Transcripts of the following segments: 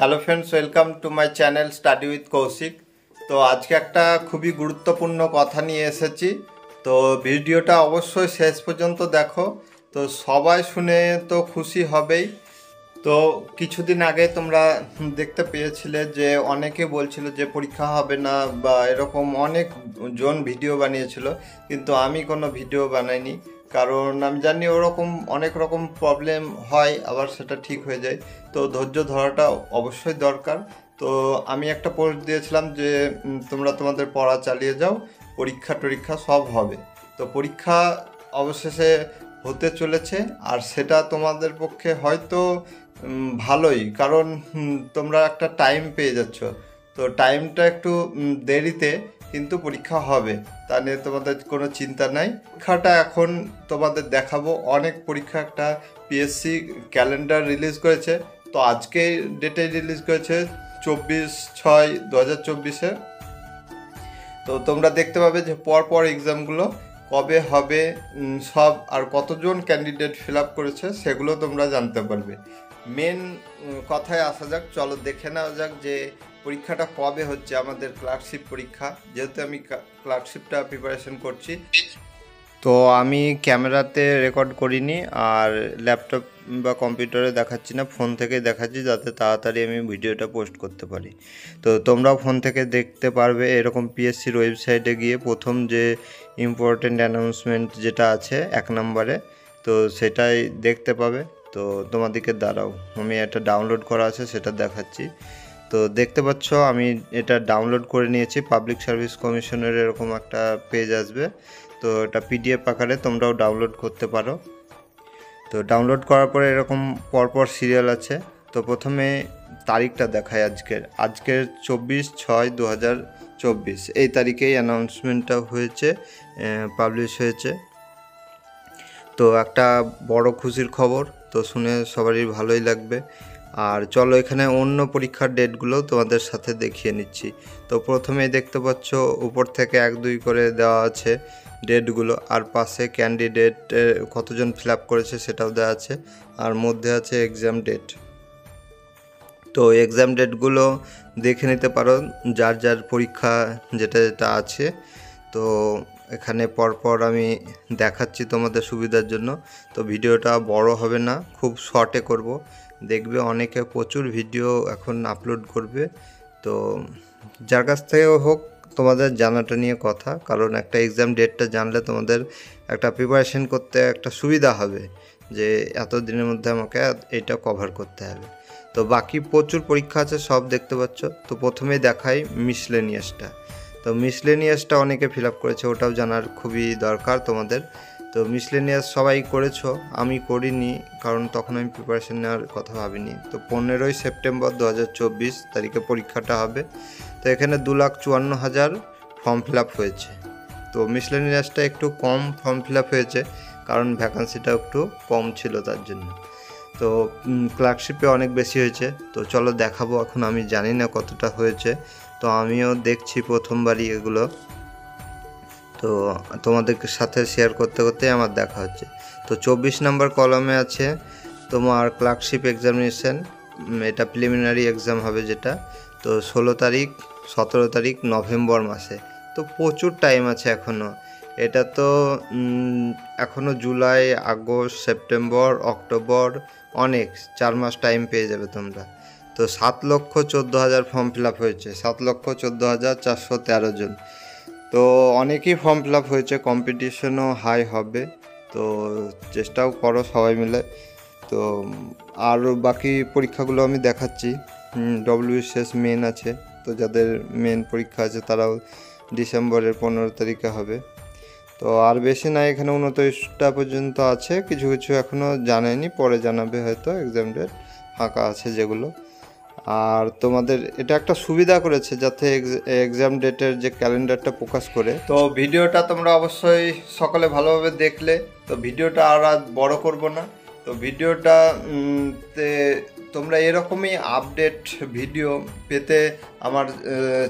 Hello friends, welcome to my channel study with Kaushik. তো আজকে একটা খুবই গুরুত্বপূর্ণ কথা নিয়ে এসেছি। তো ভিডিওটা অবশ্যই শেষ পর্যন্ত দেখো। তো সবাই শুনে তো খুশি হবেই। তো কিছুদিন আগে তোমরা দেখতে পেয়েছিলে যে অনেকে বলছিল যে পরীক্ষা হবে না বা এরকম অনেক জন ভিডিও বানিয়েছিল, কিন্তু আমি কোনো ভিডিও বানাইনি। কারণ আমি জানি ওরকম অনেক রকম প্রবলেম হয়, আবার সেটা ঠিক হয়ে যায়। তো ধৈর্য ধরাটা অবশ্যই দরকার। তো আমি একটা পোস্ট দিয়েছিলাম যে তোমরা তোমাদের পড়া চালিয়ে যাও, পরীক্ষা টরীক্ষা সব হবে। তো পরীক্ষা অবশেষে হতে চলেছে, আর সেটা তোমাদের পক্ষে হয়তো ভালোই, কারণ তোমরা একটা টাইম পেয়ে যাচ্ছ। তো টাইমটা একটু দেরিতে, কিন্তু পরীক্ষা হবে, তা নিয়ে তোমাদের কোনো চিন্তা নাই। পরীক্ষাটা এখন তোমাদের দেখাবো। অনেক পরীক্ষা, একটা পিএসসি ক্যালেন্ডার রিলিজ করেছে। তো আজকে ডেটে রিলিজ করেছে 24/6/2024। তো তোমরা দেখতে পাবে যে পরপর এক্সামগুলো কবে হবে, সব, আর কতজন ক্যান্ডিডেট ফিল আপ করেছে সেগুলো তোমরা জানতে পারবে। মেন কথায় আসা যাক, চলো দেখে নেওয়া যাক যে পরীক্ষাটা কবে হচ্ছে, আমাদের ক্লার্কশিপ পরীক্ষা। যেহেতু আমি ক্লার্কশিপটা প্রিপারেশন করছি, তো আমি ক্যামেরাতে রেকর্ড করিনি, আর ল্যাপটপ বা কম্পিউটারে দেখাচ্ছি না, ফোন থেকে দেখাচ্ছি, যাতে তাড়াতাড়ি আমি ভিডিওটা পোস্ট করতে পারি। তো তোমরাও ফোন থেকে দেখতে পারবে এরকম পিএসসির ওয়েবসাইটে গিয়ে প্রথম যে ইম্পর্টেন্ট অ্যানাউন্সমেন্ট যেটা আছে 1 নম্বরে, তো সেটাই দেখতে পাবে। তো তোমাদেরকে দাঁড়াও, আমি এটা ডাউনলোড করা আছে সেটা দেখাচ্ছি। তো দেখতে পাচ্ছ আমি এটা ডাউনলোড করে নিয়েছি। পাবলিক সার্ভিস কমিশনের এরকম একটা পেজ আসবে, তো এটা পিডিএফ আকারে তোমরাও ডাউনলোড করতে পারো। তো ডাউনলোড করার পরে এরকম পরপর সিরিয়াল আছে। তো প্রথমে তারিখটা দেখায়, আজকের 24/6/2024 এই তারিখেই অ্যানাউন্সমেন্টটা হয়েছে, পাবলিশ হয়েছে। তো একটা বড় খুশির খবর, তো শুনে সবারই ভালোই লাগবে। আর চলো এখানে অন্য পরীক্ষার ডেটগুলো তোমাদের সাথে দেখিয়ে নিচ্ছি। তো প্রথমেই দেখতে পাচ্ছ উপর থেকে 1-2 করে দেওয়া আছে ডেটগুলো, আর পাশে ক্যান্ডিডেট কতজন ফিল আপ করেছে সেটাও দেওয়া আছে, আর মধ্যে আছে এক্সাম ডেট। তো এক্সাম ডেটগুলো দেখে নিতে পারো, যার যার পরীক্ষা যেটা যেটা আছে। তো এখানে পরপর আমি দেখাচ্ছি তোমাদের সুবিধার জন্য। তো ভিডিওটা বড় হবে না, খুব শর্টে করব। দেখবে অনেকে প্রচুর ভিডিও এখন আপলোড করবে, তো যার কাছ থেকে হোক তোমাদের জানাটা নিয়ে কথা। কারণ একটা এক্সাম ডেটটা জানলে তোমাদের একটা প্রিপারেশন করতে একটা সুবিধা হবে, যে এত দিনের মধ্যে আমাকে এটা কভার করতে হবে। তো বাকি প্রচুর পরীক্ষা আছে, সব দেখতে পাচ্ছ। তো প্রথমেই দেখাই মিসলেনিয়াসটা। তো মিসলেনিয়াসটা অনেকে ফিল আপ করেছে, ওটাও জানার খুবই দরকার তোমাদের। তো মিসলেনিয়াস সবাই করেছো, আমি করিনি, কারণ তখন আমি প্রিপারেশন নেওয়ার কথা ভাবিনি। তো 15ই সেপ্টেম্বর 2024 তারিখে পরীক্ষাটা হবে। তো এখানে 2,54,000 ফর্ম ফিল আপ হয়েছে। তো মিসলেনিয়াসটা একটু কম ফর্ম ফিল আপ হয়েছে, কারণ ভ্যাকান্সিটা একটু কম ছিল তার জন্য। তো ক্লার্কশিপে অনেক বেশি হয়েছে। তো চলো দেখাবো, এখন আমি জানি না কতটা হয়েছে, তো আমিও দেখছি প্রথমবারই এগুলো। তো তোমাদের সাথে শেয়ার করতে করতে আমার দেখা হচ্ছে। তো 24 নম্বর কলমে আছে তোমার ক্লার্কশিপ এক্সামিনেশান, এটা প্রিলিমিনারি এক্সাম হবে যেটা। তো 16 তারিখ 17 তারিখ নভেম্বর মাসে। তো প্রচুর টাইম আছে এখনও। এটা তো এখনও জুলাই, আগস্ট, সেপ্টেম্বর, অক্টোবর, অনেক 4 মাস টাইম পেয়ে যাবে তোমরা। তো 7,14,000 ফর্ম ফিল আপ হয়েছে, 7,14,413 জন। তো অনেকেই ফর্ম ফিল আপ হয়েছে, কম্পিটিশনও হাই হবে। তো চেষ্টাও করো সবাই মিলে। তো আর বাকি পরীক্ষাগুলো আমি দেখাচ্ছি। ডব্লিউবিসিএস মেন আছে, তো যাদের মেন পরীক্ষা আছে তারাও ডিসেম্বরের 15 তারিখে হবে। তো আর বেশি না, এখানে 29টা পর্যন্ত আছে, কিছু কিছু এখনও জানায়নি, পরে জানাবে হয়তো এক্সাম ডেট ফাঁকা আছে যেগুলো। আর তোমাদের এটা একটা সুবিধা করেছে, যাতে এক্সাম ডেটের যে ক্যালেন্ডারটা প্রকাশ করে। তো ভিডিওটা তোমরা অবশ্যই সকলে ভালোভাবে দেখলে। তো ভিডিওটা আর বড় করব না। তো ভিডিওটা তে তোমরা এরকমই আপডেট ভিডিও পেতে আমার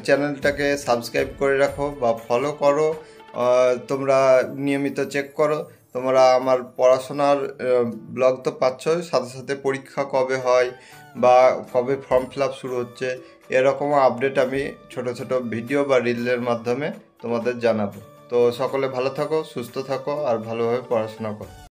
চ্যানেলটাকে সাবস্ক্রাইব করে রাখো বা ফলো করো। তোমরা নিয়মিত চেক করো। তোমরা আমার পড়াশোনার ব্লগ তো পাচ্ছই, সাথে সাথে পরীক্ষা কবে হয়, বা কবে ফর্ম ফিল আপ শুরু হচ্ছে, এরকমও আপডেট আমি ছোট ছোট ভিডিও বা রিলের মাধ্যমে তোমাদের জানাবো। তো সকলে ভালো থাকো, সুস্থ থাকো আর ভালোভাবে পড়াশোনা করো।